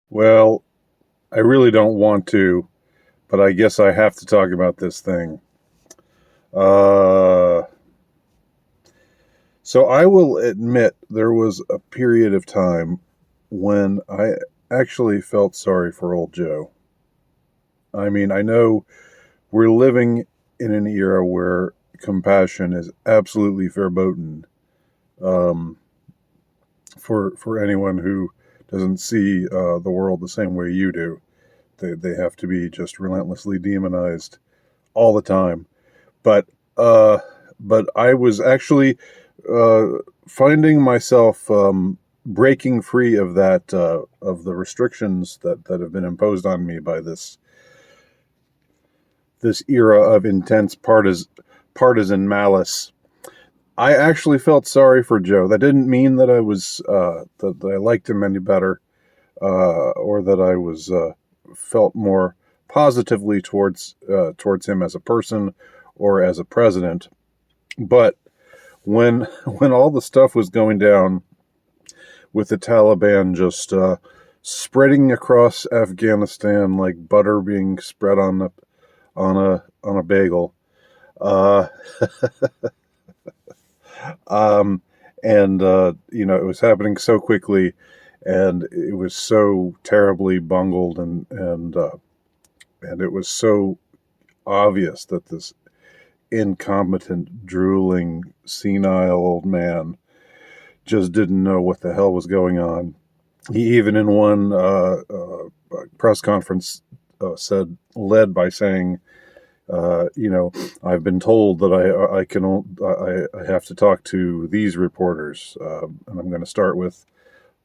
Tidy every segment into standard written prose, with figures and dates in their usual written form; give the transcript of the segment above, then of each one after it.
Well, I really don't want to, but I guess I have to talk about this thing. Uh, so I will admit there was a period of time when I actually felt sorry for old Joe. I mean, I know we're living in an era where compassion is absolutely verboten um, for anyone who doesn't see the world the same way you do. They have to be just relentlessly demonized all the time. But uh, but I was actually uh, finding myself breaking free of that of the restrictions that have been imposed on me by this era of intense partisan malice. I actually felt sorry for Joe. That didn't mean that I was that I liked him any better, or that I was felt more positively towards him as a person or as a president. But when when all the stuff was going down with the Taliban just spreading across Afghanistan like butter being spread on a bagel, uh, um, and it was happening so quickly, and it was so terribly bungled, and it was so obvious that this incompetent, drooling, senile old man just didn't know what the hell was going on. He even in one press conference led by saying, I've been told that I have to talk to these reporters, and I'm going to start with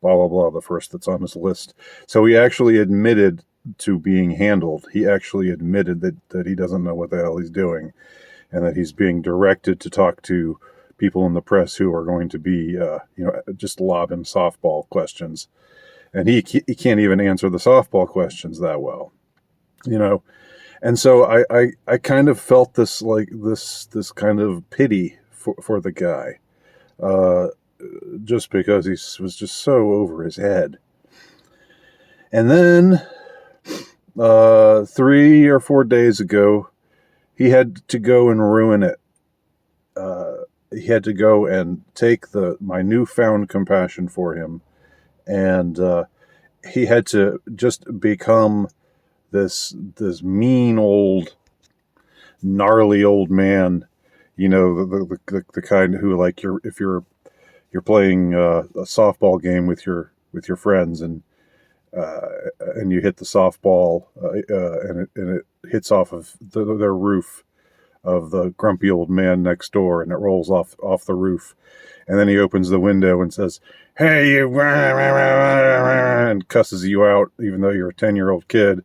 blah blah blah, the first that's on his list. So he actually admitted to being handled. He actually admitted that he doesn't know what the hell he's doing, and that he's being directed to talk to people in the press who are going to be, just lob him softball questions, and he can't even answer the softball questions that well, you know. And so I kind of felt this kind of pity for the guy, uh, just because he was just so over his head. And then 3 or 4 days ago, he had to go and ruin it. He had to go and take my newfound compassion for him, and he had to just become this mean old gnarly old man, the kind who, like, if you're playing a softball game with your friends, uh, and you hit the softball, and it hits off of their roof of the grumpy old man next door, and it rolls off the roof, and then he opens the window and says, "Hey, you," and cusses you out, even though you're a 10-year-old kid,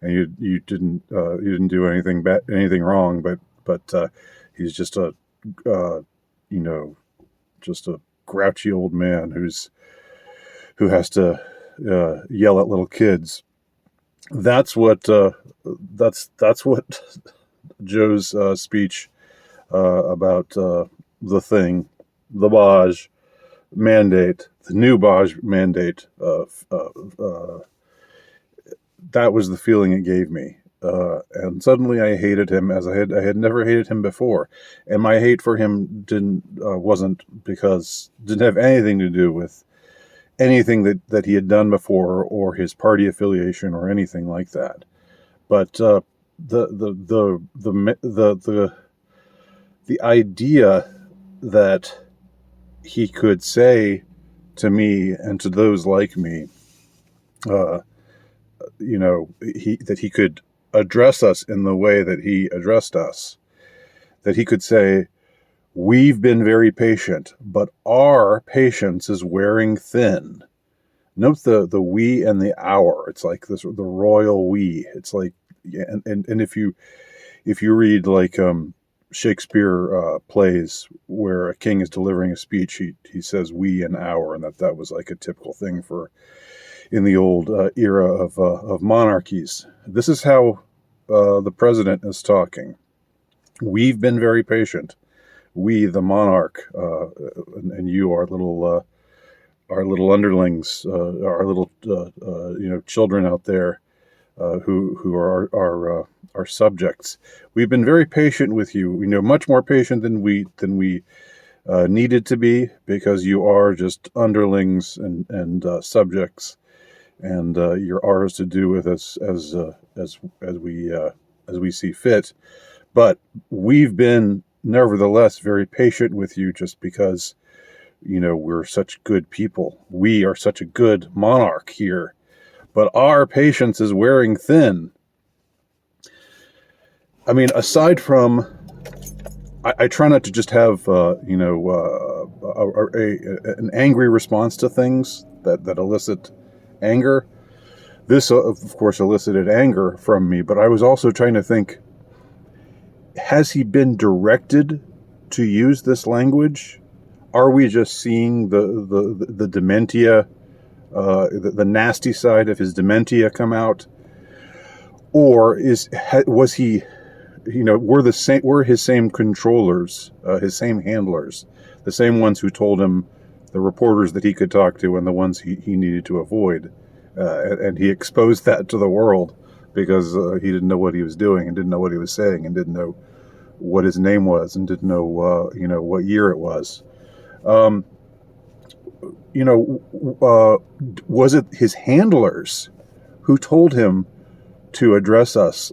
and you didn't do anything wrong, but he's just a you know just a grouchy old man who has to yell at little kids. That's what Joe's speech about the thing, the Baj mandate, the new Baj mandate. That was the feeling it gave me. And suddenly I hated him as I had never hated him before, and my hate for him didn't have anything to do with anything that he had done before, or his party affiliation, or anything like that. But the idea that he could say to me and to those like me, uh, that he could address us in the way that he addressed us, that he could say, "We've been very patient, but our patience is wearing thin." Note the we and the our. It's like this, the royal we. It's like, yeah, and if you read, like, Shakespeare plays where a king is delivering a speech, he says we and our, and that was like a typical thing for in the old era of monarchies. This is how the president is talking. We've been very patient. We, the monarch, and you, our little underlings, our little children out there who are our subjects. We've been very patient with you. Much more patient than we needed to be, because you are just underlings and subjects, and you're ours to do with us as we see fit. But we've been nevertheless very patient with you, just because we're such good people. We are such a good monarch here, but our patience is wearing thin. I mean, aside from, I try not to just have an angry response to things that elicit anger. This, of course, elicited anger from me, but I was also trying to think, has he been directed to use this language? Are we just seeing the dementia, the nasty side of his dementia come out? Or was he, were his same controllers, his same handlers, the same ones who told him the reporters that he could talk to and the ones he needed to avoid? And he exposed that to the world, because he didn't know what he was doing, and didn't know what he was saying, and didn't know what his name was, and didn't know what year it was. Was it his handlers who told him to address us,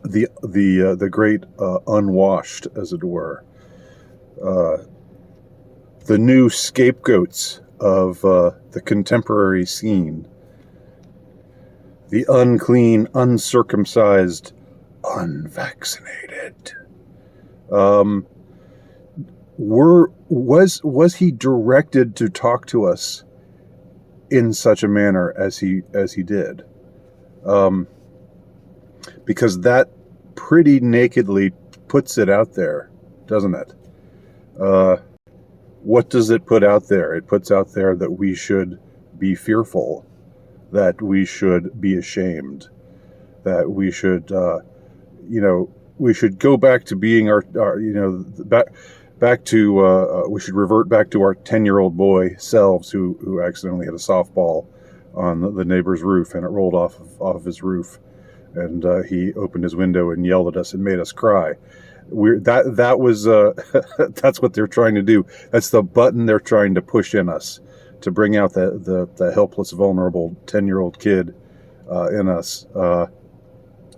the great unwashed, as it were, the new scapegoats of the contemporary scene, the unclean, uncircumcised, unvaccinated? Was he directed to talk to us in such a manner as he did? Because that pretty nakedly puts it out there, doesn't it? What does it put out there? It puts out there that we should be fearful, that we should be ashamed, that we should, we should go back to being we should revert back to our 10-year-old boy selves who accidentally hit a softball on the neighbor's roof, and it rolled off of his roof, and he opened his window and yelled at us and made us cry. That was that's what they're trying to do. That's the button they're trying to push in us, to bring out the helpless, vulnerable 10-year-old kid in us.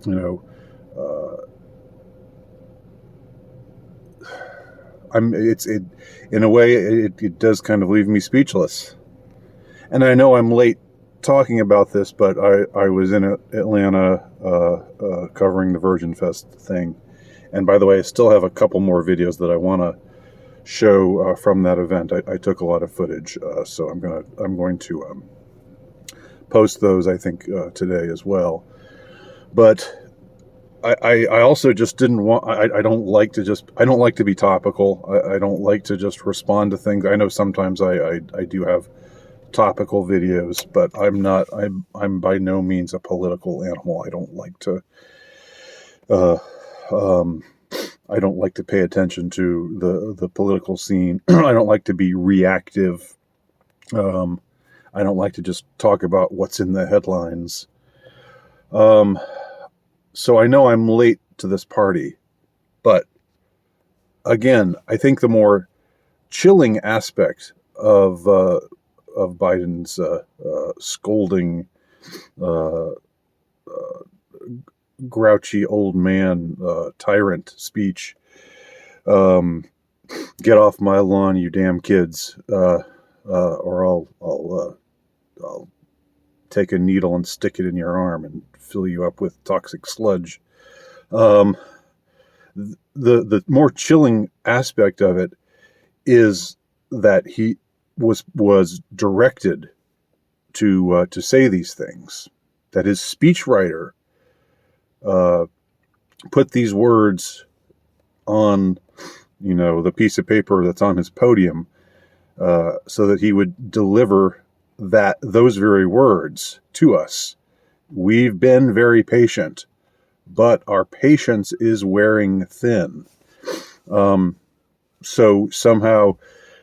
In a way, it does kind of leave me speechless. And I know I'm late talking about this, but I was in Atlanta covering the Virgin Fest thing. And by the way, I still have a couple more videos that I want to show from that event. I took a lot of footage, so I'm going to post those, I think, today as well. But I also just didn't want. I don't like to be topical. I don't like to just respond to things. I know sometimes I do have topical videos, but I'm by no means a political animal. I don't like to. I don't like to pay attention to the political scene. I don't like to be reactive. I don't like to just talk about what's in the headlines. So I know I'm late to this party, but again, I think the more chilling aspect of Biden's scolding, grouchy old man tyrant speech, "Get off my lawn, you damn kids, or I'll take a needle and stick it in your arm and fill you up with toxic sludge." The more chilling aspect of it is that he was directed to say these things, that his speechwriter put these words on the piece of paper that's on his podium, so that he would deliver those very words to us. We've been very patient, but our patience is wearing thin. So somehow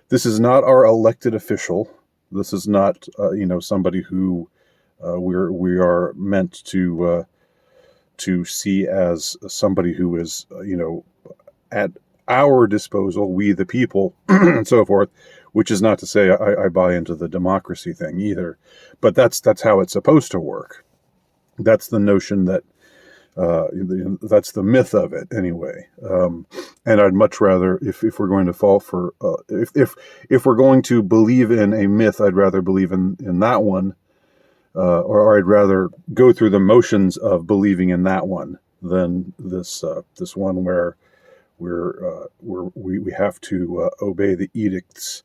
This is not our elected official. This is not, somebody who we are meant to see as somebody who is, at our disposal, we the people, and so forth. Which is not to say I buy into the democracy thing either, but that's how it's supposed to work. That's the notion that that's the myth of it anyway. And I'd much rather, if we're going to fall for, if we're going to believe in a myth, I'd rather believe in that one, or I'd rather go through the motions of believing in that one than this one where we have to obey the edicts,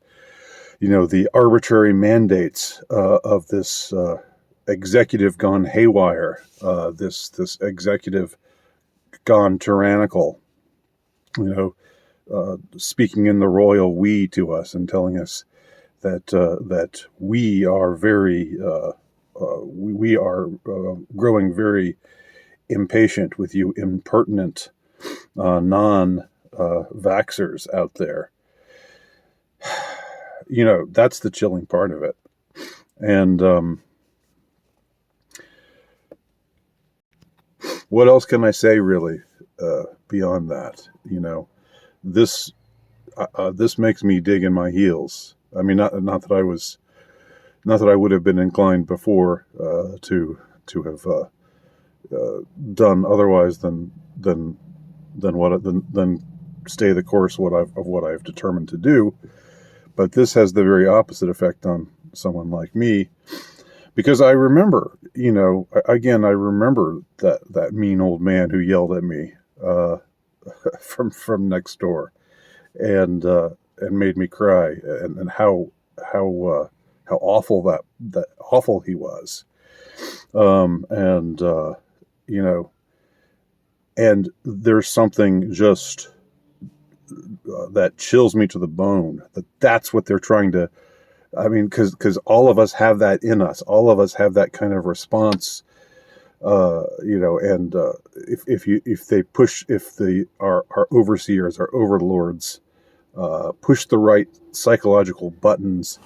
the arbitrary mandates of this executive gone haywire, this executive gone tyrannical, speaking in the royal we to us and telling us that we are very we are growing very impatient with you impertinent non-vaxxers out there. That's the chilling part of it. And what else can I say really beyond that? This this makes me dig in my heels. I mean, not that I would have been inclined before to have done otherwise than stay the course of what I've determined to do. But this has the very opposite effect on someone like me, because I remember, I remember that mean old man who yelled at me from next door, and made me cry, and how awful that awful he was, and there's something just that chills me to the bone. That's what they're trying to. I mean, because all of us have that in us. All of us have that kind of response. And if our overseers, our overlords, push the right psychological buttons,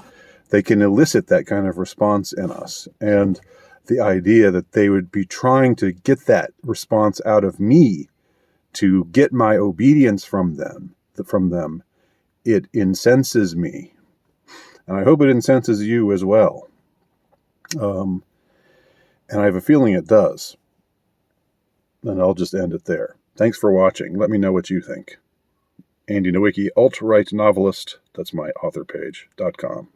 they can elicit that kind of response in us. And the idea that they would be trying to get that response out of me to get my obedience from them, it incenses me. And I hope it incenses you as well. And I have a feeling it does. And I'll just end it there. Thanks for watching. Let me know what you think. Andy Nowicki, alt-right novelist. That's my author page.com.